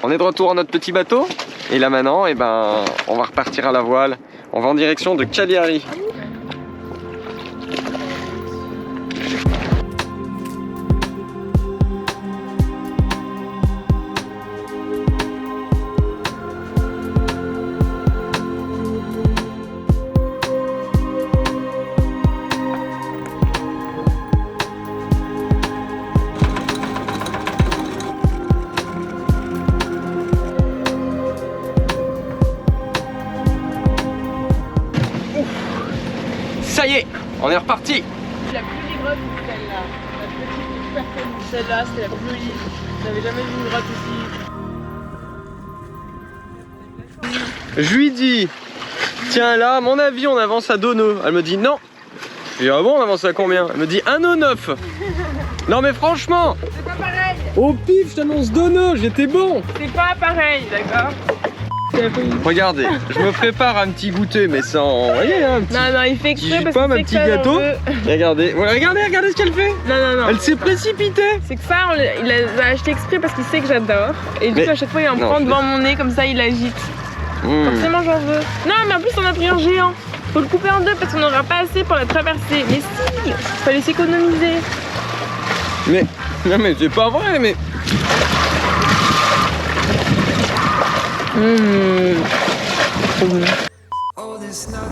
On est de retour à notre petit bateau. Et là maintenant, eh ben, on va repartir à la voile. On va en direction de Cagliari. Ça y est, on est reparti. La plus grotte celle-là. La petite personne, celle-là, c'était la plus jolie. J'avais jamais vu une grotte aussi. Je lui dis, tiens là, à mon avis, on avance à 2 nœuds. Elle me dit non. Je dis, ah bon, on avance à combien? Elle me dit 1 nœud 9. Non mais franchement, C'est pas pareil. au pif, je t'annonce 2 nœuds, j'étais bon. C'est pas pareil, d'accord? Regardez, je me prépare un petit goûter, mais sans, vous voyez, hein, un petit... Non, il fait exprès parce pas que un petit gâteau. Regardez, voilà, regardez ce qu'elle fait. Non. Elle s'est précipitée. C'est que ça, il l'a acheté exprès parce qu'il sait que j'adore. Et du coup, à chaque fois, il en non, prend devant mon nez, comme ça, il agite. Forcément, j'en veux. Non, mais en plus, on a pris un géant. Faut le couper en deux parce qu'on n'aura pas assez pour la traverser. Mais si, fallait s'économiser. Mais, non mais c'est pas vrai, mais...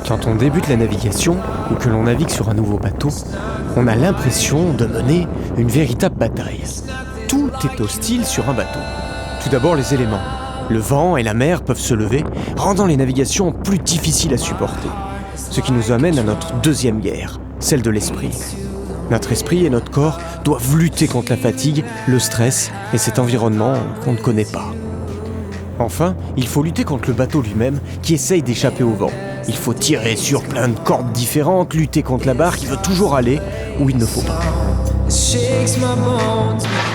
Quand on débute la navigation ou que l'on navigue sur un nouveau bateau, on a l'impression de mener une véritable bataille. Tout est hostile sur un bateau. Tout d'abord les éléments. Le vent et la mer peuvent se lever, rendant les navigations plus difficiles à supporter. Ce qui nous amène à notre deuxième guerre, celle de l'esprit. Notre esprit et notre corps doivent lutter contre la fatigue, le stress et cet environnement qu'on ne connaît pas. Enfin, il faut lutter contre le bateau lui-même qui essaye d'échapper au vent. Il faut tirer sur plein de cordes différentes, lutter contre la barre qui veut toujours aller où il ne faut pas.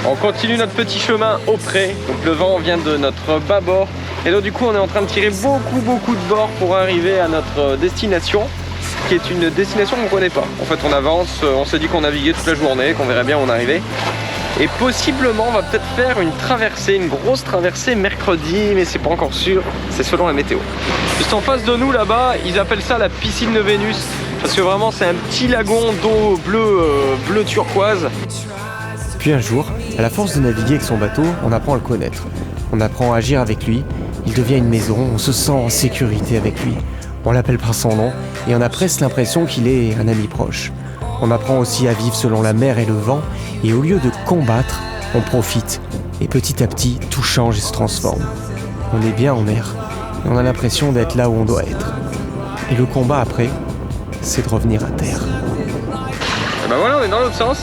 On continue notre petit chemin au près. Donc le vent vient de notre bâbord. Et donc du coup on est en train de tirer beaucoup de bord pour arriver à notre destination, qui est une destination qu'on ne connaît pas. En fait on avance, on s'est dit qu'on naviguait toute la journée, qu'on verrait bien où on arrivait. Et possiblement on va peut-être faire une traversée, une grosse traversée mercredi, mais c'est pas encore sûr, c'est selon la météo. Juste en face de nous là-bas, ils appellent ça la piscine de Vénus, parce que vraiment c'est un petit lagon d'eau bleu turquoise. Puis un jour, à la force de naviguer avec son bateau, on apprend à le connaître. On apprend à agir avec lui, il devient une maison, on se sent en sécurité avec lui. On l'appelle par son nom et on a presque l'impression qu'il est un ami proche. On apprend aussi à vivre selon la mer et le vent, et au lieu de combattre, on profite. Et petit à petit, tout change et se transforme. On est bien en mer, et on a l'impression d'être là où on doit être. Et le combat après, c'est de revenir à terre. Et ben voilà, on est dans l'autre sens.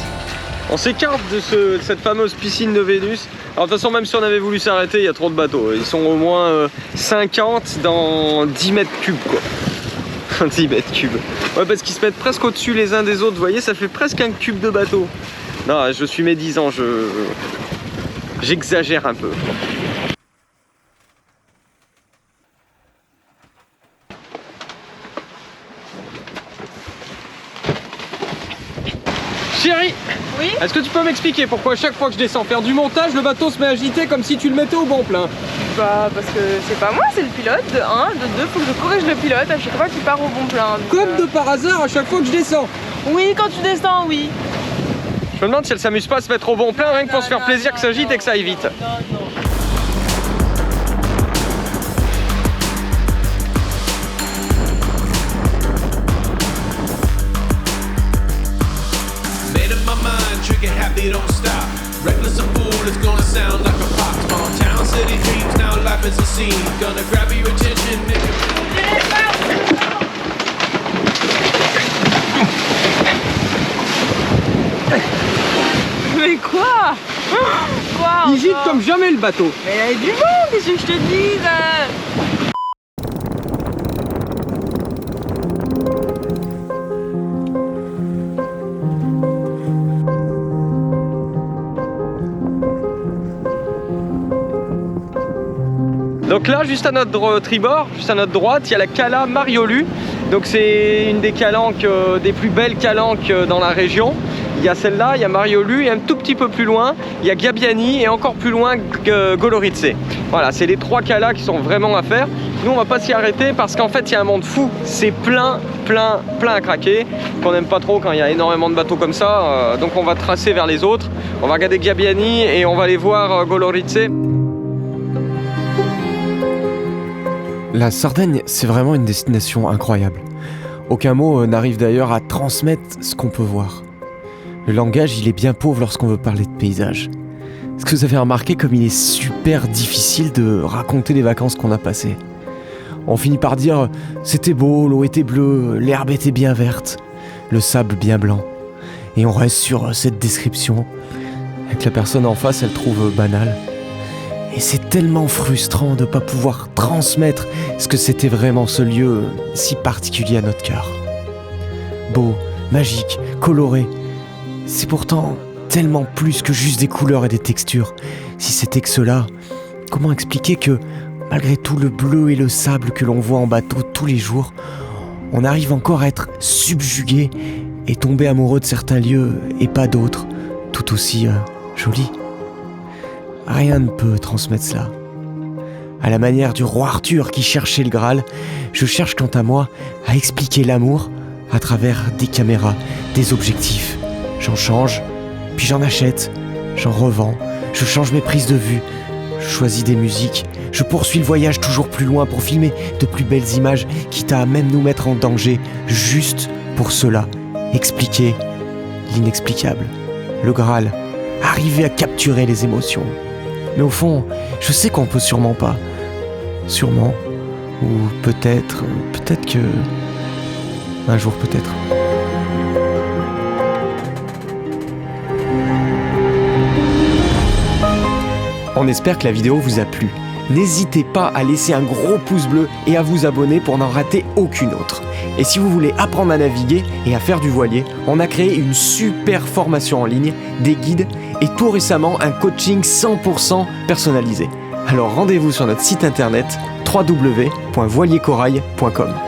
On s'écarte de cette fameuse piscine de Vénus. Alors de toute façon, même si on avait voulu s'arrêter, il y a trop de bateaux. Ils sont au moins 50 dans 10 mètres cubes, quoi. 10 mètres cubes. Ouais, parce qu'ils se mettent presque au-dessus les uns des autres. Vous voyez, ça fait presque un cube de bateau. Non, je suis médisant, j'exagère un peu. Chérie, Oui? est-ce que tu peux m'expliquer pourquoi à chaque fois que je descends faire du montage, le bateau se met à agiter comme si tu le mettais au bon plein? Bah, parce que c'est pas moi, c'est le pilote. De 1, de 2, faut que je corrige le pilote à chaque fois qu'il part au bon plein. Donc, Comme de par hasard à chaque fois que je descends. Oui, quand tu descends, oui. Je me demande si elle s'amuse pas à se mettre au bon plein rien que pour se faire plaisir, que ça agite et que ça aille vite. Non. Made up my mind, trigger happy, don't stop. Reckless a fool, it's gonna sound like a pop. Small town, city dreams, now life is a scene. Gonna grab your attention if you... Mais quoi? Quoi? Il gîte encore comme jamais le bateau. Mais il y a du monde, qu'est-ce que je te dis là? Donc là, juste à notre tribord, juste à notre droite, il y a la Cala Mariolu. Donc c'est une des calanques, des plus belles calanques dans la région. Il y a celle-là, il y a Mariolu, et un tout petit peu plus loin, il y a Gabbiani, et encore plus loin, Goloritse. Voilà, c'est les 3 cas-là qui sont vraiment à faire. Nous, on va pas s'y arrêter parce qu'en fait, il y a un monde fou. C'est plein à craquer, qu'on n'aime pas trop quand il y a énormément de bateaux comme ça. Donc on va tracer vers les autres. On va regarder Gabbiani et on va aller voir Goloritse. La Sardaigne, c'est vraiment une destination incroyable. Aucun mot n'arrive d'ailleurs à transmettre ce qu'on peut voir. Le langage, il est bien pauvre lorsqu'on veut parler de paysage. Est-ce que vous avez remarqué comme il est super difficile de raconter les vacances qu'on a passées ? On finit par dire « c'était beau, l'eau était bleue, l'herbe était bien verte, le sable bien blanc ». Et on reste sur cette description et que la personne en face, elle trouve banale. Et c'est tellement frustrant de ne pas pouvoir transmettre ce que c'était vraiment ce lieu si particulier à notre cœur. Beau, magique, coloré. C'est pourtant tellement plus que juste des couleurs et des textures. Si c'était que cela, comment expliquer que, malgré tout le bleu et le sable que l'on voit en bateau tous les jours, on arrive encore à être subjugué et tomber amoureux de certains lieux et pas d'autres, tout aussi jolis. Rien ne peut transmettre cela. À la manière du roi Arthur qui cherchait le Graal, je cherche quant à moi à expliquer l'amour à travers des caméras, des objectifs. J'en change, puis j'en achète, j'en revends, je change mes prises de vue, je choisis des musiques, je poursuis le voyage toujours plus loin pour filmer de plus belles images, quitte à même nous mettre en danger, juste pour cela, expliquer l'inexplicable, le Graal, arriver à capturer les émotions. Mais au fond, je sais qu'on peut sûrement pas. Sûrement. Ou peut-être que... Un jour peut-être. On espère que la vidéo vous a plu. N'hésitez pas à laisser un gros pouce bleu et à vous abonner pour n'en rater aucune autre. Et si vous voulez apprendre à naviguer et à faire du voilier, on a créé une super formation en ligne, des guides et tout récemment un coaching 100% personnalisé. Alors rendez-vous sur notre site internet www.voiliercorail.com.